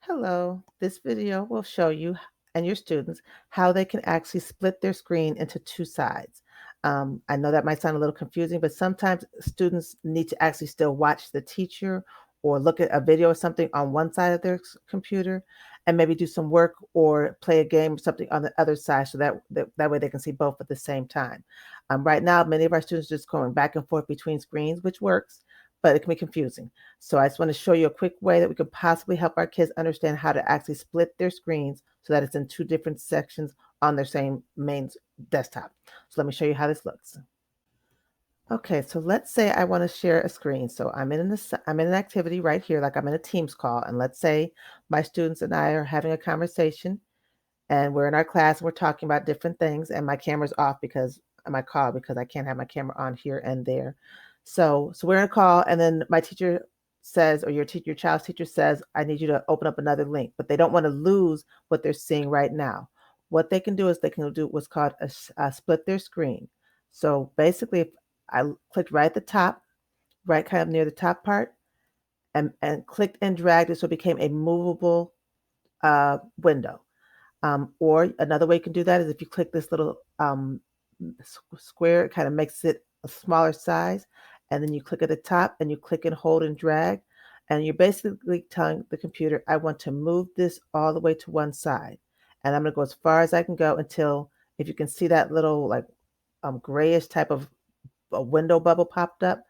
Hello, this video will show you and your students how they can actually split their screen into two sides. I know that might sound a little confusing, but sometimes students need to actually still watch the teacher or look at a video or something on one side of their computer and maybe do some work or play a game or something on the other side so that way they can see both at the same time. Right now, many of our students are just going back and forth between screens, which works, but it can be confusing. So I just want to show you a quick way that we could possibly help our kids understand how to actually split their screens so that it's in two different sections on their same main desktop. So let me show you how this looks. Okay, so let's say I want to share a screen. So I'm in an activity right here, like I'm in a Teams call, and let's say my students and I are having a conversation, and we're in our class and we're talking about different things, and my camera's off because my call because I can't have my camera on here and there. So we're in a call, and then my teacher says, or your child's teacher says, I need you to open up another link, but they don't want to lose what they're seeing right now. What they can do is they can do what's called split their screen. So basically, if I clicked right at the top, right kind of near the top part, and clicked and dragged it so it became a movable window. Or another way you can do that is if you click this little square, it kind of makes it a smaller size. And then you click at the top and you click and hold and drag. And you're basically telling the computer, I want to move this all the way to one side. And I'm going to go as far as I can go until, if you can see that little like grayish type of a window bubble popped up,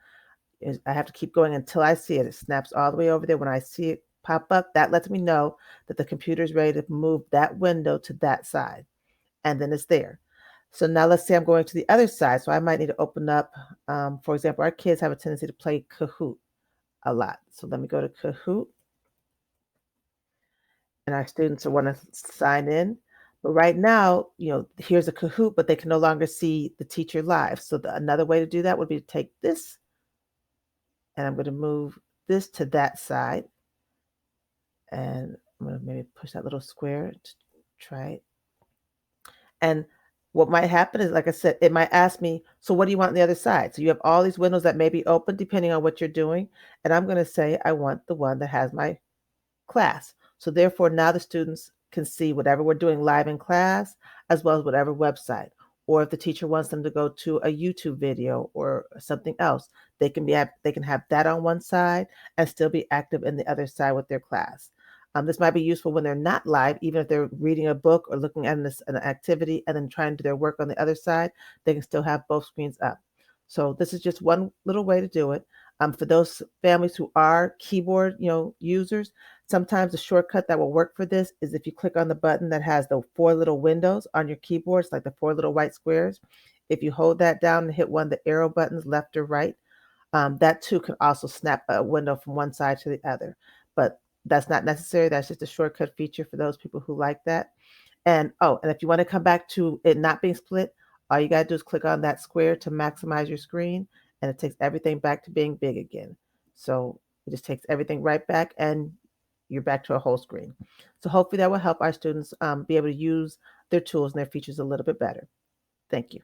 I have to keep going until I see it. It snaps all the way over there. When I see it pop up, that lets me know that the computer is ready to move that window to that side. And then it's there. So now let's say I'm going to the other side. So I might need to open up, for example, our kids have a tendency to play Kahoot a lot. So let me go to Kahoot, and our students want to sign in. But right now, here's a Kahoot, but they can no longer see the teacher live. So another way to do that would be to take this, and I'm going to move this to that side. And I'm going to maybe push that little square to try it. And what might happen is, like I said, it might ask me, so what do you want on the other side? So you have all these windows that may be open depending on what you're doing. And I'm going to say, I want the one that has my class. So therefore, now the students can see whatever we're doing live in class, as well as whatever website. Or if the teacher wants them to go to a YouTube video or something else, they can have that on one side and still be active in the other side with their class. This might be useful when they're not live, even if they're reading a book or looking at an activity and then trying to do their work on the other side, they can still have both screens up. So this is just one little way to do it. For those families who are keyboard, users, sometimes a shortcut that will work for this is if you click on the button that has the four little windows on your keyboards, like the four little white squares. If you hold that down and hit one of the arrow buttons, left or right, that too can also snap a window from one side to the other. But that's not necessary. That's just a shortcut feature for those people who like that. And if you want to come back to it not being split, all you got to do is click on that square to maximize your screen, and it takes everything back to being big again. So it just takes everything right back, and you're back to a whole screen. So hopefully that will help our students be able to use their tools and their features a little bit better. Thank you.